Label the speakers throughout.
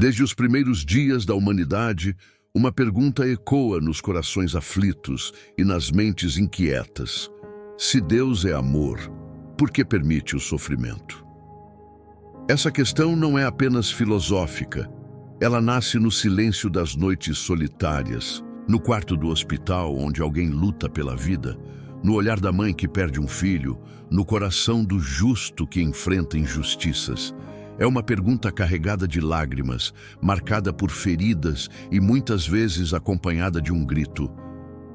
Speaker 1: Desde os primeiros dias da humanidade, uma pergunta ecoa nos corações aflitos e nas mentes inquietas. Se Deus é amor, por que permite o sofrimento? Essa questão não é apenas filosófica. Ela nasce no silêncio das noites solitárias, no quarto do hospital onde alguém luta pela vida, no olhar da mãe que perde um filho, no coração do justo que enfrenta injustiças. É uma pergunta carregada de lágrimas, marcada por feridas e muitas vezes acompanhada de um grito: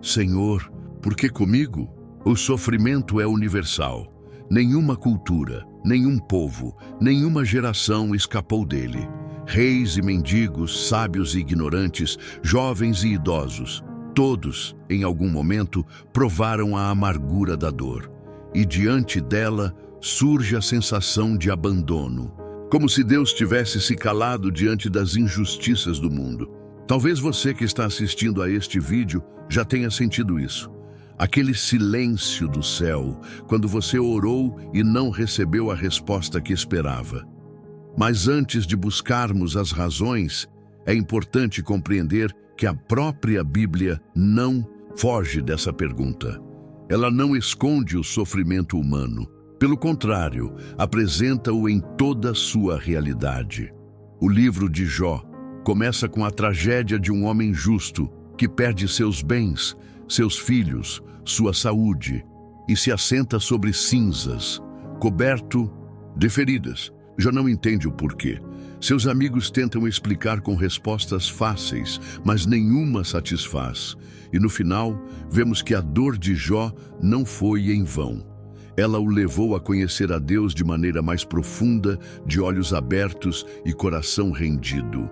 Speaker 1: Senhor, por que comigo? O sofrimento é universal. Nenhuma cultura, nenhum povo, nenhuma geração escapou dele. Reis e mendigos, sábios e ignorantes, jovens e idosos, todos, em algum momento, provaram a amargura da dor. E diante dela surge a sensação de abandono, como se Deus tivesse se calado diante das injustiças do mundo. Talvez você que está assistindo a este vídeo já tenha sentido isso. Aquele silêncio do céu, quando você orou e não recebeu a resposta que esperava. Mas antes de buscarmos as razões, é importante compreender que a própria Bíblia não foge dessa pergunta. Ela não esconde o sofrimento humano. Pelo contrário, apresenta-o em toda a sua realidade. O livro de Jó começa com a tragédia de um homem justo que perde seus bens, seus filhos, sua saúde e se assenta sobre cinzas, coberto de feridas. Jó não entende o porquê. Seus amigos tentam explicar com respostas fáceis, mas nenhuma satisfaz. E no final, vemos que a dor de Jó não foi em vão. Ela o levou a conhecer a Deus de maneira mais profunda, de olhos abertos e coração rendido.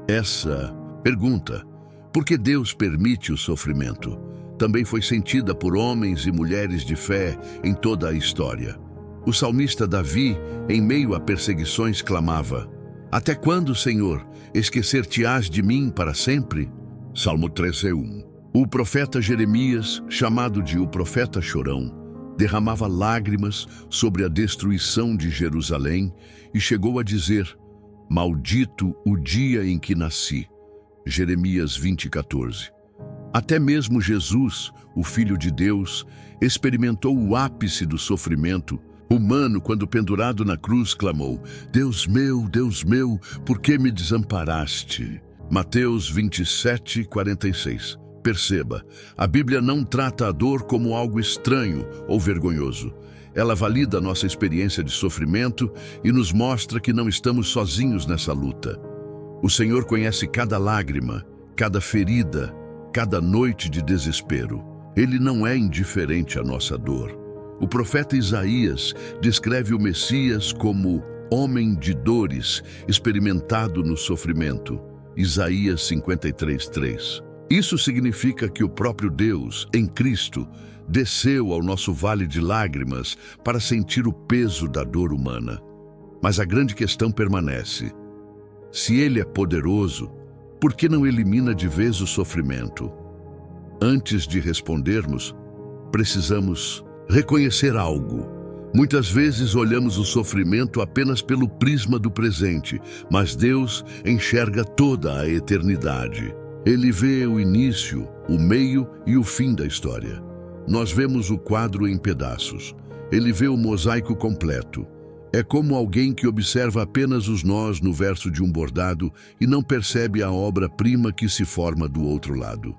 Speaker 1: Essa pergunta, por que Deus permite o sofrimento, também foi sentida por homens e mulheres de fé em toda a história. O salmista Davi, em meio a perseguições, clamava: Até quando, Senhor, esquecer-te-ás de mim para sempre? Salmo 13:1. O profeta Jeremias, chamado de o profeta chorão, derramava lágrimas sobre a destruição de Jerusalém e chegou a dizer: Maldito o dia em que nasci. Jeremias 20:14. Até mesmo Jesus, o Filho de Deus, experimentou o ápice do sofrimento humano quando pendurado na cruz clamou: Deus meu, por que me desamparaste? Mateus 27:46. Perceba, a Bíblia não trata a dor como algo estranho ou vergonhoso. Ela valida a nossa experiência de sofrimento e nos mostra que não estamos sozinhos nessa luta. O Senhor conhece cada lágrima, cada ferida, cada noite de desespero. Ele não é indiferente à nossa dor. O profeta Isaías descreve o Messias como homem de dores, experimentado no sofrimento. Isaías 53:3. Isso significa que o próprio Deus, em Cristo, desceu ao nosso vale de lágrimas para sentir o peso da dor humana. Mas a grande questão permanece: se Ele é poderoso, por que não elimina de vez o sofrimento? Antes de respondermos, precisamos reconhecer algo. Muitas vezes olhamos o sofrimento apenas pelo prisma do presente, mas Deus enxerga toda a eternidade. Ele vê o início, o meio e o fim da história. Nós vemos o quadro em pedaços. Ele vê o mosaico completo. É como alguém que observa apenas os nós no verso de um bordado e não percebe a obra-prima que se forma do outro lado.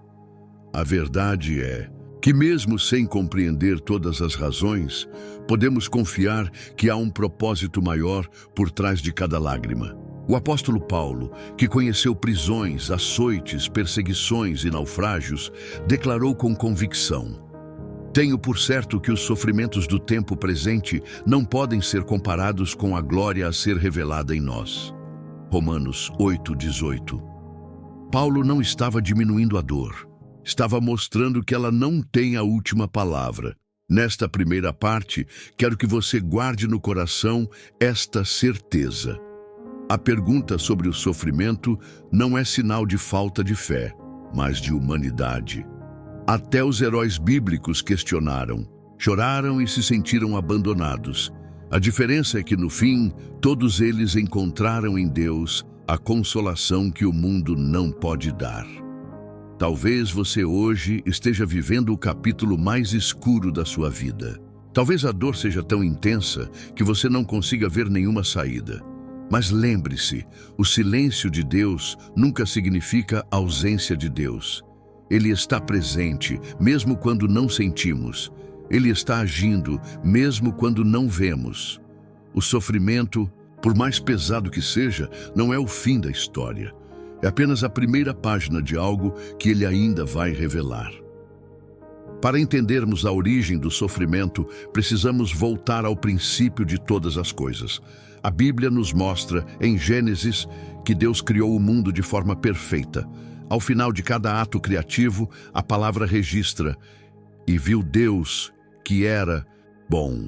Speaker 1: A verdade é que, mesmo sem compreender todas as razões, podemos confiar que há um propósito maior por trás de cada lágrima. O apóstolo Paulo, que conheceu prisões, açoites, perseguições e naufrágios, declarou com convicção: Tenho por certo que os sofrimentos do tempo presente não podem ser comparados com a glória a ser revelada em nós. Romanos 8:18. Paulo não estava diminuindo a dor. Estava mostrando que ela não tem a última palavra. Nesta primeira parte, quero que você guarde no coração esta certeza. A pergunta sobre o sofrimento não é sinal de falta de fé, mas de humanidade. Até os heróis bíblicos questionaram, choraram e se sentiram abandonados. A diferença é que, no fim, todos eles encontraram em Deus a consolação que o mundo não pode dar. Talvez você hoje esteja vivendo o capítulo mais escuro da sua vida. Talvez a dor seja tão intensa que você não consiga ver nenhuma saída. Mas lembre-se, o silêncio de Deus nunca significa ausência de Deus. Ele está presente, mesmo quando não sentimos. Ele está agindo, mesmo quando não vemos. O sofrimento, por mais pesado que seja, não é o fim da história. É apenas a primeira página de algo que ele ainda vai revelar. Para entendermos a origem do sofrimento, precisamos voltar ao princípio de todas as coisas. A Bíblia nos mostra, em Gênesis, que Deus criou o mundo de forma perfeita. Ao final de cada ato criativo, a palavra registra: "E viu Deus que era bom."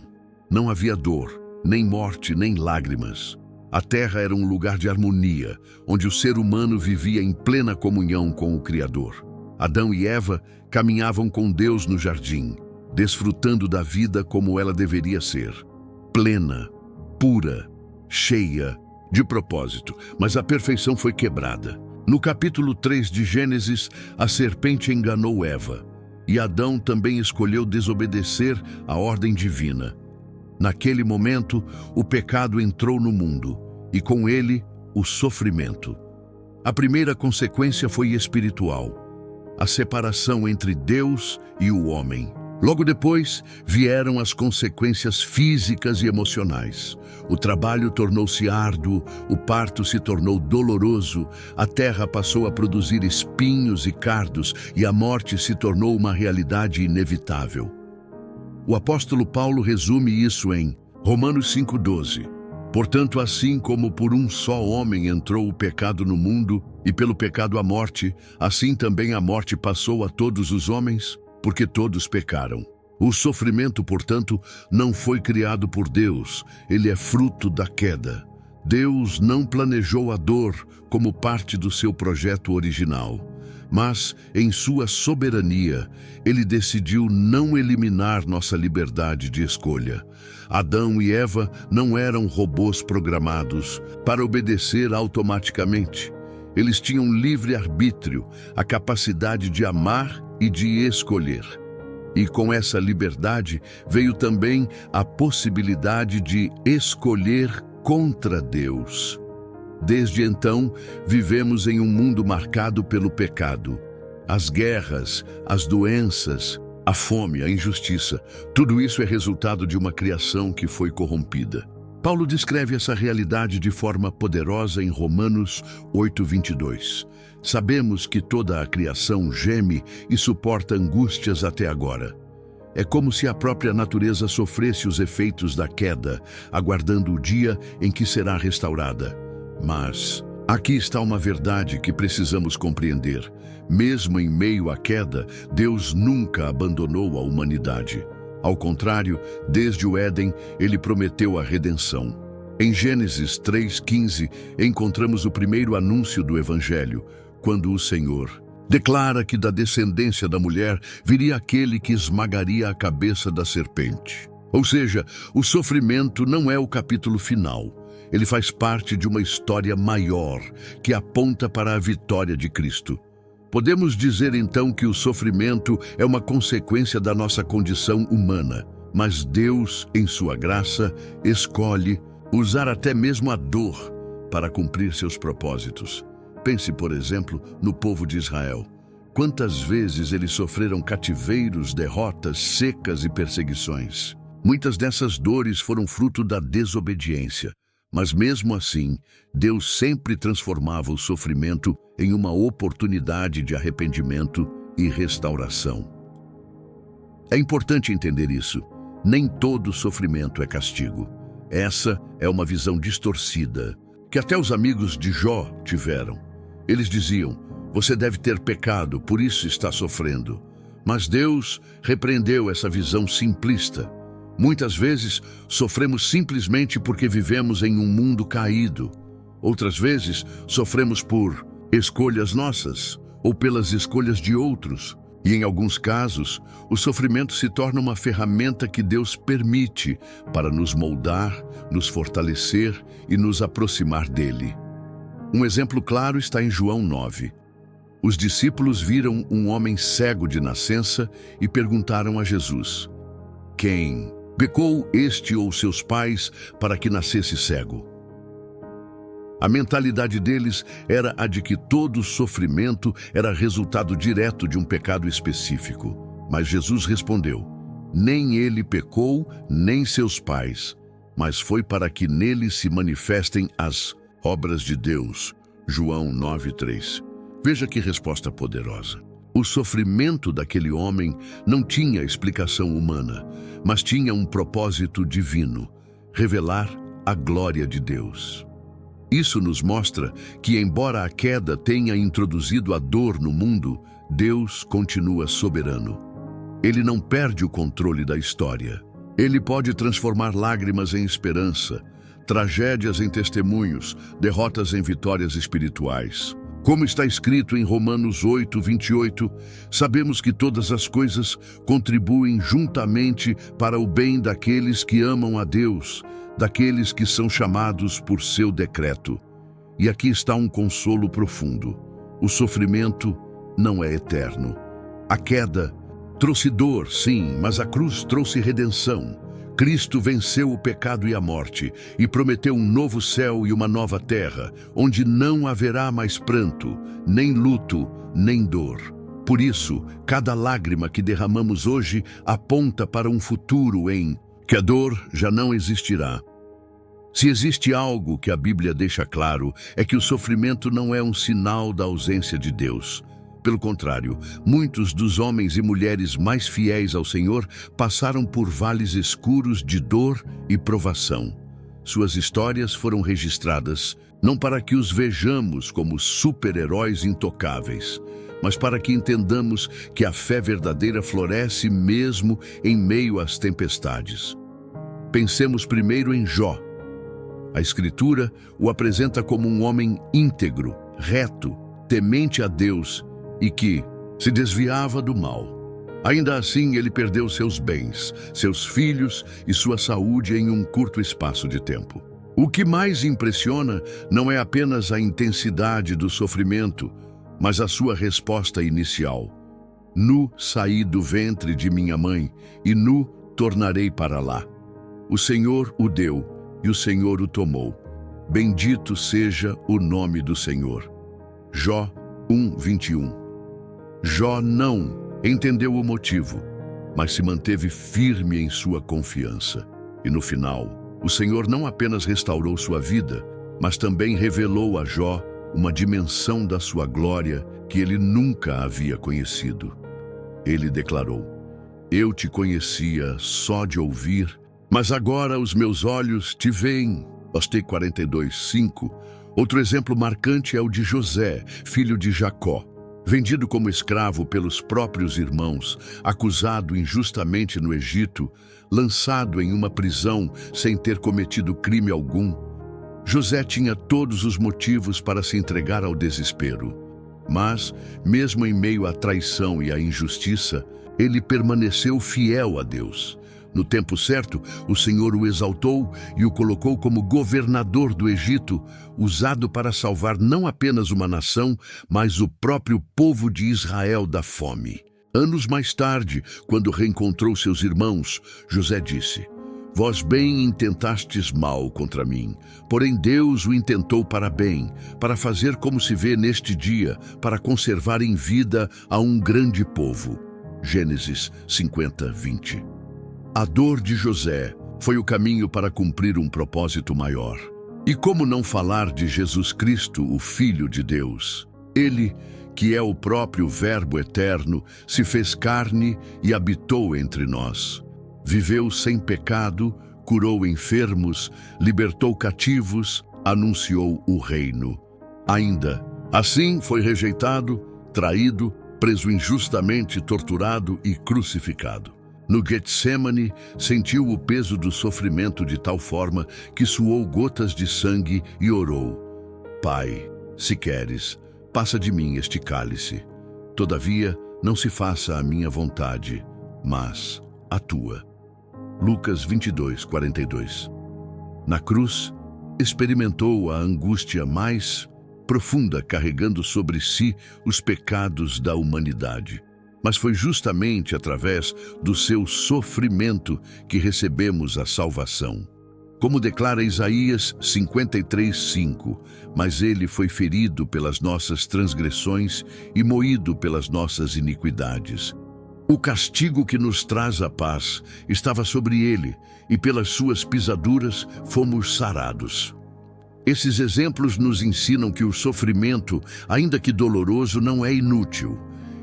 Speaker 1: Não havia dor, nem morte, nem lágrimas. A terra era um lugar de harmonia, onde o ser humano vivia em plena comunhão com o Criador. Adão e Eva caminhavam com Deus no jardim, desfrutando da vida como ela deveria ser. Plena, pura, cheia, de propósito, mas a perfeição foi quebrada. No capítulo 3 de Gênesis, a serpente enganou Eva, e Adão também escolheu desobedecer à ordem divina. Naquele momento, o pecado entrou no mundo, e com ele, o sofrimento. A primeira consequência foi espiritual: a separação entre Deus e o homem. Logo depois, vieram as consequências físicas e emocionais. O trabalho tornou-se árduo, o parto se tornou doloroso, a terra passou a produzir espinhos e cardos e a morte se tornou uma realidade inevitável. O apóstolo Paulo resume isso em Romanos 5,12. "Portanto, assim como por um só homem entrou o pecado no mundo, e pelo pecado a morte, assim também a morte passou a todos os homens, porque todos pecaram." O sofrimento, portanto, não foi criado por Deus, ele é fruto da queda. Deus não planejou a dor como parte do seu projeto original, mas, em sua soberania, ele decidiu não eliminar nossa liberdade de escolha. Adão e Eva não eram robôs programados para obedecer automaticamente. Eles tinham livre-arbítrio, a capacidade de amar e de escolher. E com essa liberdade veio também a possibilidade de escolher contra Deus. Desde então, vivemos em um mundo marcado pelo pecado. As guerras, as doenças, a fome, a injustiça, tudo isso é resultado de uma criação que foi corrompida. Paulo descreve essa realidade de forma poderosa em Romanos 8:22. "Sabemos que toda a criação geme e suporta angústias até agora." É como se a própria natureza sofresse os efeitos da queda, aguardando o dia em que será restaurada. Mas aqui está uma verdade que precisamos compreender. Mesmo em meio à queda, Deus nunca abandonou a humanidade. Ao contrário, desde o Éden, ele prometeu a redenção. Em Gênesis 3:15, encontramos o primeiro anúncio do Evangelho, quando o Senhor declara que da descendência da mulher viria aquele que esmagaria a cabeça da serpente. Ou seja, o sofrimento não é o capítulo final. Ele faz parte de uma história maior, que aponta para a vitória de Cristo. Podemos dizer então que o sofrimento é uma consequência da nossa condição humana, mas Deus, em sua graça, escolhe usar até mesmo a dor para cumprir seus propósitos. Pense, por exemplo, no povo de Israel. Quantas vezes eles sofreram cativeiros, derrotas, secas e perseguições. Muitas dessas dores foram fruto da desobediência. Mas mesmo assim, Deus sempre transformava o sofrimento em uma oportunidade de arrependimento e restauração. É importante entender isso. Nem todo sofrimento é castigo. Essa é uma visão distorcida, que até os amigos de Jó tiveram. Eles diziam: "Você deve ter pecado, por isso está sofrendo." Mas Deus repreendeu essa visão simplista. Muitas vezes, sofremos simplesmente porque vivemos em um mundo caído. Outras vezes, sofremos por escolhas nossas ou pelas escolhas de outros. E em alguns casos, o sofrimento se torna uma ferramenta que Deus permite para nos moldar, nos fortalecer e nos aproximar dele. Um exemplo claro está em João 9. Os discípulos viram um homem cego de nascença e perguntaram a Jesus: quem pecou, este ou seus pais, para que nascesse cego? A mentalidade deles era a de que todo sofrimento era resultado direto de um pecado específico. Mas Jesus respondeu: nem ele pecou, nem seus pais, mas foi para que nele se manifestem as obras de Deus. João 9:3. Veja que resposta poderosa. O sofrimento daquele homem não tinha explicação humana, mas tinha um propósito divino: revelar a glória de Deus. Isso nos mostra que, embora a queda tenha introduzido a dor no mundo, Deus continua soberano. Ele não perde o controle da história. Ele pode transformar lágrimas em esperança, tragédias em testemunhos, derrotas em vitórias espirituais. Como está escrito em Romanos 8:28, sabemos que todas as coisas contribuem juntamente para o bem daqueles que amam a Deus, daqueles que são chamados por seu decreto. E aqui está um consolo profundo: o sofrimento não é eterno. A queda trouxe dor, sim, mas a cruz trouxe redenção. Cristo venceu o pecado e a morte e prometeu um novo céu e uma nova terra, onde não haverá mais pranto, nem luto, nem dor. Por isso, cada lágrima que derramamos hoje aponta para um futuro em que a dor já não existirá. Se existe algo que a Bíblia deixa claro, é que o sofrimento não é um sinal da ausência de Deus. Pelo contrário, muitos dos homens e mulheres mais fiéis ao Senhor passaram por vales escuros de dor e provação. Suas histórias foram registradas não para que os vejamos como super-heróis intocáveis, mas para que entendamos que a fé verdadeira floresce mesmo em meio às tempestades. Pensemos primeiro em Jó. A Escritura o apresenta como um homem íntegro, reto, temente a Deus e que se desviava do mal. Ainda assim, ele perdeu seus bens, seus filhos e sua saúde em um curto espaço de tempo. O que mais impressiona não é apenas a intensidade do sofrimento, mas a sua resposta inicial: nu saí do ventre de minha mãe, e nu tornarei para lá. O Senhor o deu, e o Senhor o tomou. Bendito seja o nome do Senhor. Jó 1:21. Jó não entendeu o motivo, mas se manteve firme em sua confiança. E no final, o Senhor não apenas restaurou sua vida, mas também revelou a Jó uma dimensão da sua glória que ele nunca havia conhecido. Ele declarou: eu te conhecia só de ouvir, mas agora os meus olhos te veem. Ostei 42:5. Outro exemplo marcante é o de José, filho de Jacó. Vendido como escravo pelos próprios irmãos, acusado injustamente no Egito, lançado em uma prisão sem ter cometido crime algum, José tinha todos os motivos para se entregar ao desespero. Mas, mesmo em meio à traição e à injustiça, ele permaneceu fiel a Deus. No tempo certo, o Senhor o exaltou e o colocou como governador do Egito, usado para salvar não apenas uma nação, mas o próprio povo de Israel da fome. Anos mais tarde, quando reencontrou seus irmãos, José disse: vós bem intentastes mal contra mim, porém Deus o intentou para bem, para fazer como se vê neste dia, para conservar em vida a um grande povo. Gênesis 50:20. A dor de José foi o caminho para cumprir um propósito maior. E como não falar de Jesus Cristo, o Filho de Deus? Ele, que é o próprio Verbo eterno, se fez carne e habitou entre nós. Viveu sem pecado, curou enfermos, libertou cativos, anunciou o reino. Ainda assim foi rejeitado, traído, preso injustamente, torturado e crucificado. No Getsêmani, sentiu o peso do sofrimento de tal forma que suou gotas de sangue e orou: Pai, se queres, passa de mim este cálice. Todavia, não se faça a minha vontade, mas a tua. Lucas 22:42. Na cruz, experimentou a angústia mais profunda, carregando sobre si os pecados da humanidade. Mas foi justamente através do seu sofrimento que recebemos a salvação. Como declara Isaías 53:5, mas ele foi ferido pelas nossas transgressões e moído pelas nossas iniquidades. O castigo que nos traz a paz estava sobre ele, e pelas suas pisaduras fomos sarados. Esses exemplos nos ensinam que o sofrimento, ainda que doloroso, não é inútil.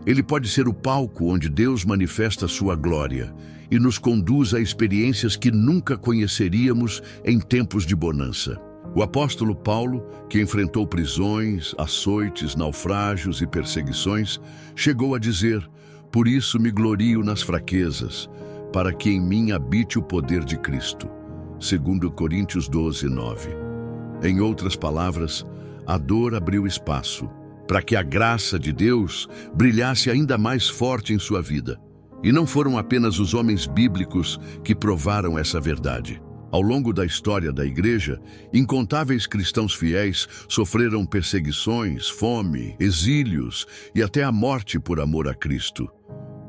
Speaker 1: Ele pode ser o palco onde Deus manifesta sua glória e nos conduz a experiências que nunca conheceríamos em tempos de bonança. O apóstolo Paulo, que enfrentou prisões, açoites, naufrágios e perseguições, chegou a dizer: "Por isso me glorio nas fraquezas, para que em mim habite o poder de Cristo." 2 Coríntios 12:9. Em outras palavras, a dor abriu espaço para que a graça de Deus brilhasse ainda mais forte em sua vida. E não foram apenas os homens bíblicos que provaram essa verdade. Ao longo da história da Igreja, incontáveis cristãos fiéis sofreram perseguições, fome, exílios e até a morte por amor a Cristo.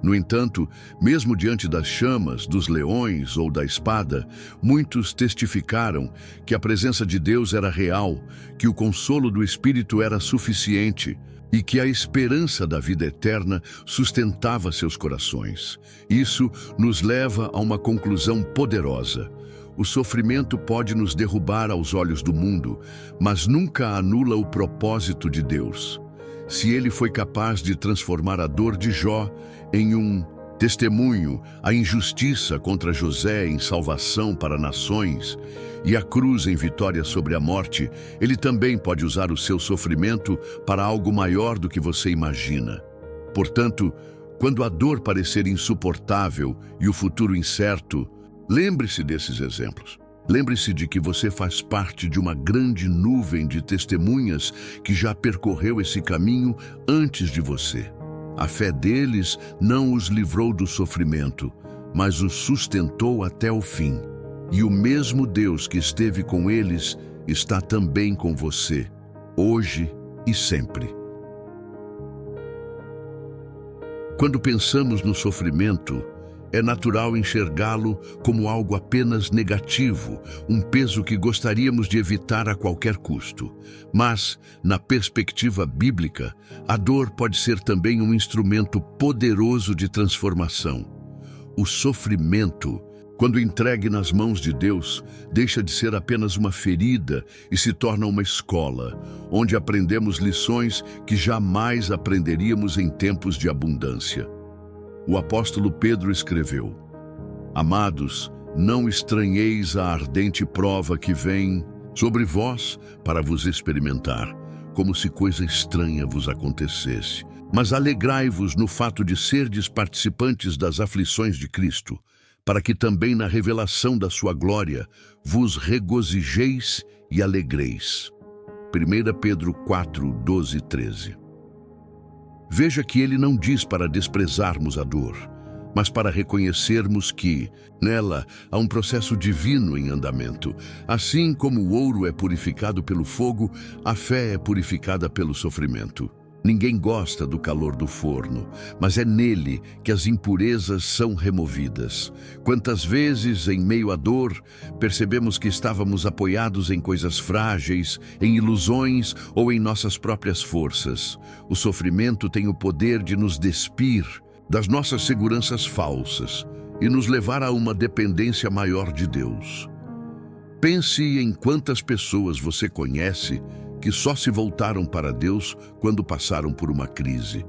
Speaker 1: No entanto, mesmo diante das chamas, dos leões ou da espada, muitos testificaram que a presença de Deus era real, que o consolo do Espírito era suficiente e que a esperança da vida eterna sustentava seus corações. Isso nos leva a uma conclusão poderosa. O sofrimento pode nos derrubar aos olhos do mundo, mas nunca anula o propósito de Deus. Se ele foi capaz de transformar a dor de Jó em um testemunho, a injustiça contra José em salvação para nações e a cruz em vitória sobre a morte, ele também pode usar o seu sofrimento para algo maior do que você imagina. Portanto, quando a dor parecer insuportável e o futuro incerto, lembre-se desses exemplos. Lembre-se de que você faz parte de uma grande nuvem de testemunhas que já percorreu esse caminho antes de você. A fé deles não os livrou do sofrimento, mas os sustentou até o fim. E o mesmo Deus que esteve com eles está também com você, hoje e sempre. Quando pensamos no sofrimento, é natural enxergá-lo como algo apenas negativo, um peso que gostaríamos de evitar a qualquer custo. Mas, na perspectiva bíblica, a dor pode ser também um instrumento poderoso de transformação. O sofrimento, quando entregue nas mãos de Deus, deixa de ser apenas uma ferida e se torna uma escola, onde aprendemos lições que jamais aprenderíamos em tempos de abundância. O apóstolo Pedro escreveu: "Amados, não estranheis a ardente prova que vem sobre vós para vos experimentar, como se coisa estranha vos acontecesse. Mas alegrai-vos no fato de serdes participantes das aflições de Cristo, para que também na revelação da sua glória vos regozijeis e alegreis." 1 Pedro 4, 12 e 13. Veja que ele não diz para desprezarmos a dor, mas para reconhecermos que, nela, há um processo divino em andamento. Assim como o ouro é purificado pelo fogo, a fé é purificada pelo sofrimento. Ninguém gosta do calor do forno, mas é nele que as impurezas são removidas. Quantas vezes, em meio à dor, percebemos que estávamos apoiados em coisas frágeis, em ilusões ou em nossas próprias forças. O sofrimento tem o poder de nos despir das nossas seguranças falsas e nos levar a uma dependência maior de Deus. Pense em quantas pessoas você conhece que só se voltaram para Deus quando passaram por uma crise.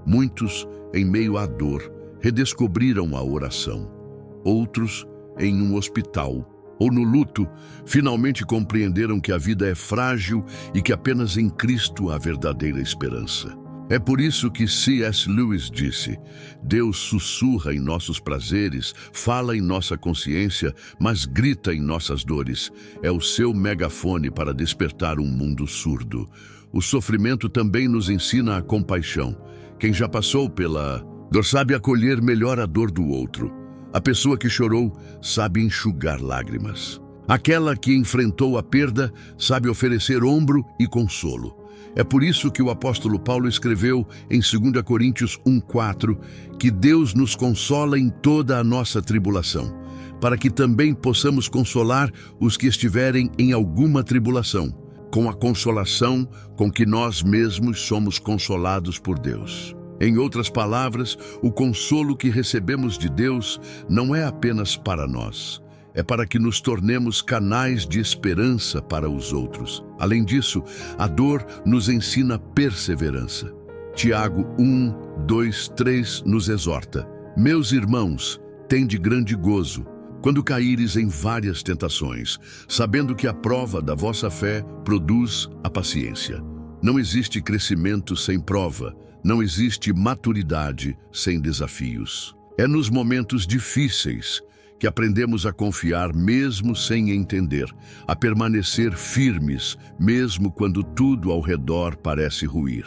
Speaker 1: Muitos, em meio à dor, redescobriram a oração. Outros, em um hospital ou no luto, finalmente compreenderam que a vida é frágil e que apenas em Cristo há verdadeira esperança. É por isso que C.S. Lewis disse: "Deus sussurra em nossos prazeres, fala em nossa consciência, mas grita em nossas dores. É o seu megafone para despertar um mundo surdo." O sofrimento também nos ensina a compaixão. Quem já passou pela dor sabe acolher melhor a dor do outro. A pessoa que chorou sabe enxugar lágrimas. Aquela que enfrentou a perda sabe oferecer ombro e consolo. É por isso que o apóstolo Paulo escreveu em 2 Coríntios 1:4 que Deus nos consola em toda a nossa tribulação, para que também possamos consolar os que estiverem em alguma tribulação, com a consolação com que nós mesmos somos consolados por Deus. Em outras palavras, o consolo que recebemos de Deus não é apenas para nós, é para que nos tornemos canais de esperança para os outros. Além disso, a dor nos ensina perseverança. Tiago 1:2-3 nos exorta: Meus irmãos, tende grande gozo quando caíres em várias tentações, sabendo que a prova da vossa fé produz a paciência. Não existe crescimento sem prova, não existe maturidade sem desafios. É nos momentos difíceis que aprendemos a confiar mesmo sem entender, a permanecer firmes mesmo quando tudo ao redor parece ruir.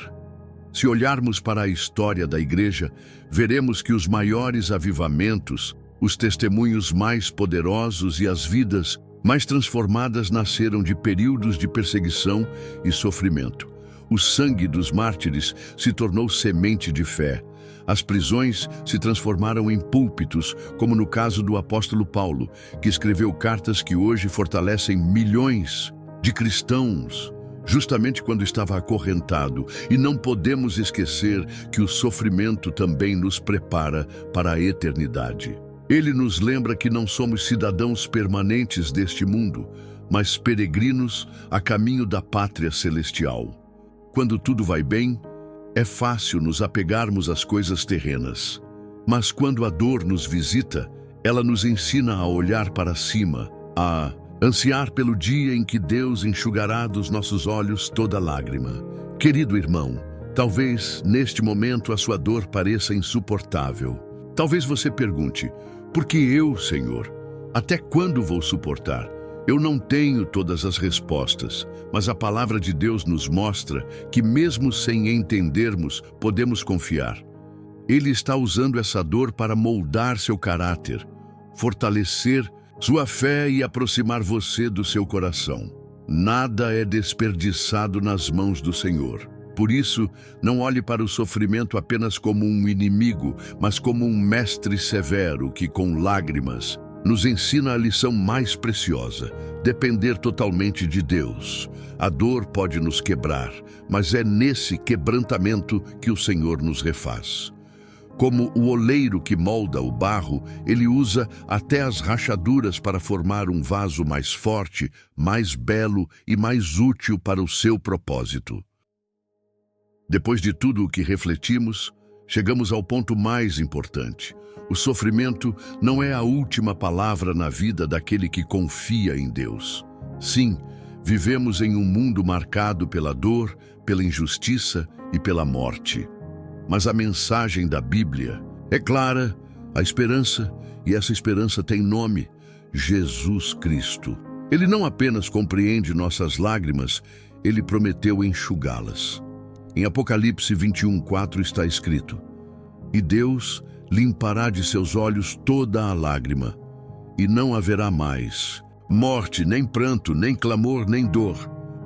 Speaker 1: Se olharmos para a história da Igreja, veremos que os maiores avivamentos, os testemunhos mais poderosos e as vidas mais transformadas nasceram de períodos de perseguição e sofrimento. O sangue dos mártires se tornou semente de fé. As prisões se transformaram em púlpitos, como no caso do apóstolo Paulo, que escreveu cartas que hoje fortalecem milhões de cristãos, justamente quando estava acorrentado. E não podemos esquecer que o sofrimento também nos prepara para a eternidade. Ele nos lembra que não somos cidadãos permanentes deste mundo, mas peregrinos a caminho da pátria celestial. Quando tudo vai bem, é fácil nos apegarmos às coisas terrenas. Mas quando a dor nos visita, ela nos ensina a olhar para cima, a ansiar pelo dia em que Deus enxugará dos nossos olhos toda lágrima. Querido irmão, talvez neste momento a sua dor pareça insuportável. Talvez você pergunte: por que eu, Senhor? Até quando vou suportar? Eu não tenho todas as respostas, mas a palavra de Deus nos mostra que mesmo sem entendermos, podemos confiar. Ele está usando essa dor para moldar seu caráter, fortalecer sua fé e aproximar você do seu coração. Nada é desperdiçado nas mãos do Senhor. Por isso, não olhe para o sofrimento apenas como um inimigo, mas como um mestre severo que, com lágrimas, nos ensina a lição mais preciosa: depender totalmente de Deus. A dor pode nos quebrar, mas é nesse quebrantamento que o Senhor nos refaz. Como o oleiro que molda o barro, ele usa até as rachaduras para formar um vaso mais forte, mais belo e mais útil para o seu propósito. Depois de tudo o que refletimos, chegamos ao ponto mais importante. O sofrimento não é a última palavra na vida daquele que confia em Deus. Sim, vivemos em um mundo marcado pela dor, pela injustiça e pela morte. Mas a mensagem da Bíblia é clara, a esperança, e essa esperança tem nome: Jesus Cristo. Ele não apenas compreende nossas lágrimas, ele prometeu enxugá-las. Em Apocalipse 21:4 está escrito: E Deus limpará de seus olhos toda a lágrima, e não haverá mais morte, nem pranto, nem clamor, nem dor,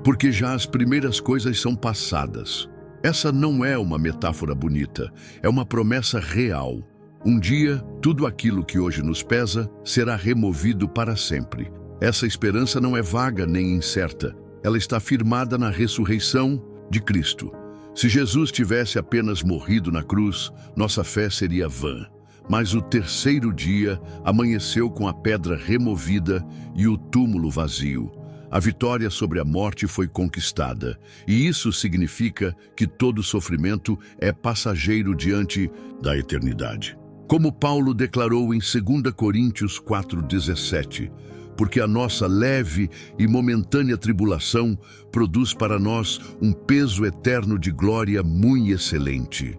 Speaker 1: porque já as primeiras coisas são passadas. Essa não é uma metáfora bonita, é uma promessa real. Um dia, tudo aquilo que hoje nos pesa será removido para sempre. Essa esperança não é vaga nem incerta, ela está firmada na ressurreição de Cristo. Se Jesus tivesse apenas morrido na cruz, nossa fé seria vã. Mas o terceiro dia amanheceu com a pedra removida e o túmulo vazio. A vitória sobre a morte foi conquistada, e isso significa que todo sofrimento é passageiro diante da eternidade. Como Paulo declarou em 2 Coríntios 4:17, porque a nossa leve e momentânea tribulação produz para nós um peso eterno de glória muito excelente.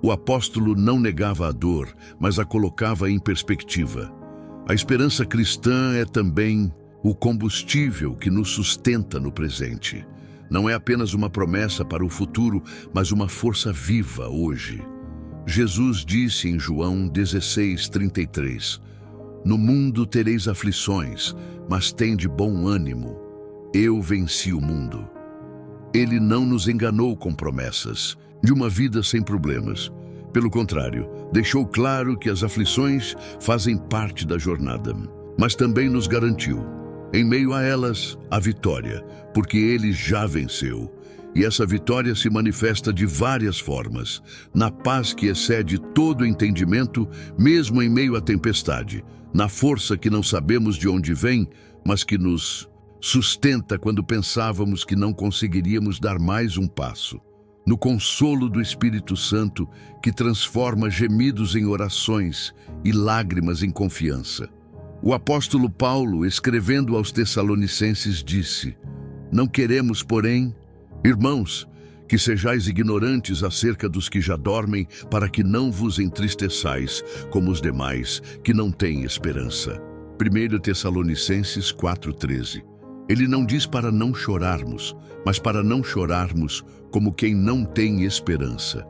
Speaker 1: O apóstolo não negava a dor, mas a colocava em perspectiva. A esperança cristã é também o combustível que nos sustenta no presente. Não é apenas uma promessa para o futuro, mas uma força viva hoje. Jesus disse em João 16:33, No mundo tereis aflições, mas tende bom ânimo. Eu venci o mundo. Ele não nos enganou com promessas de uma vida sem problemas. Pelo contrário, deixou claro que as aflições fazem parte da jornada, mas também nos garantiu, em meio a elas, a vitória, porque Ele já venceu. E essa vitória se manifesta de várias formas, na paz que excede todo entendimento, mesmo em meio à tempestade, na força que não sabemos de onde vem, mas que nos sustenta quando pensávamos que não conseguiríamos dar mais um passo, no consolo do Espírito Santo, que transforma gemidos em orações e lágrimas em confiança. O apóstolo Paulo, escrevendo aos Tessalonicenses, disse: "Não queremos, porém, irmãos, que sejais ignorantes acerca dos que já dormem, para que não vos entristeçais como os demais, que não têm esperança." 1 Tessalonicenses 4,13. Ele não diz para não chorarmos, mas para não chorarmos como quem não tem esperança.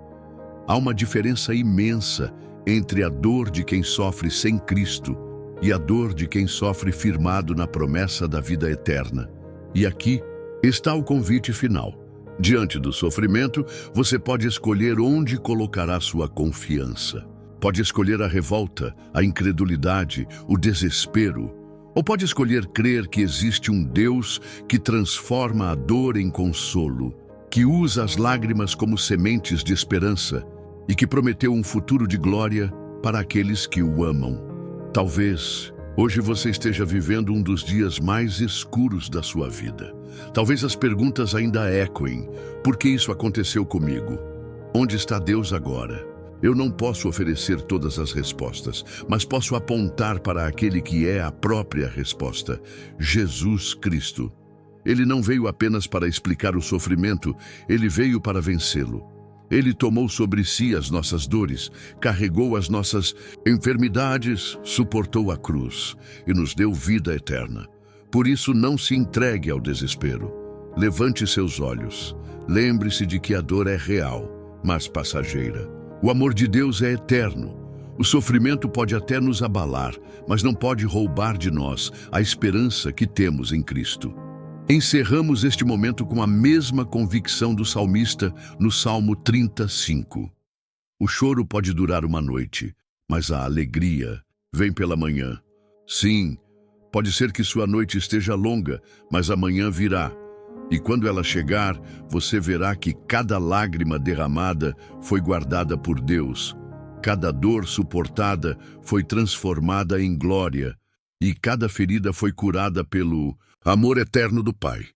Speaker 1: Há uma diferença imensa entre a dor de quem sofre sem Cristo e a dor de quem sofre firmado na promessa da vida eterna. E aqui está o convite final. Diante do sofrimento, você pode escolher onde colocará sua confiança. Pode escolher a revolta, a incredulidade, o desespero, ou pode escolher crer que existe um Deus que transforma a dor em consolo, que usa as lágrimas como sementes de esperança e que prometeu um futuro de glória para aqueles que o amam. Talvez hoje você esteja vivendo um dos dias mais escuros da sua vida. Talvez as perguntas ainda ecoem: por que isso aconteceu comigo? Onde está Deus agora? Eu não posso oferecer todas as respostas, mas posso apontar para aquele que é a própria resposta: Jesus Cristo. Ele não veio apenas para explicar o sofrimento, ele veio para vencê-lo. Ele tomou sobre si as nossas dores, carregou as nossas enfermidades, suportou a cruz e nos deu vida eterna. Por isso, não se entregue ao desespero. Levante seus olhos. Lembre-se de que a dor é real, mas passageira. O amor de Deus é eterno. O sofrimento pode até nos abalar, mas não pode roubar de nós a esperança que temos em Cristo. Encerramos este momento com a mesma convicção do salmista no Salmo 35. O choro pode durar uma noite, mas a alegria vem pela manhã. Sim, pode ser que sua noite esteja longa, mas amanhã virá. E quando ela chegar, você verá que cada lágrima derramada foi guardada por Deus, cada dor suportada foi transformada em glória, e cada ferida foi curada pelo amor eterno do Pai.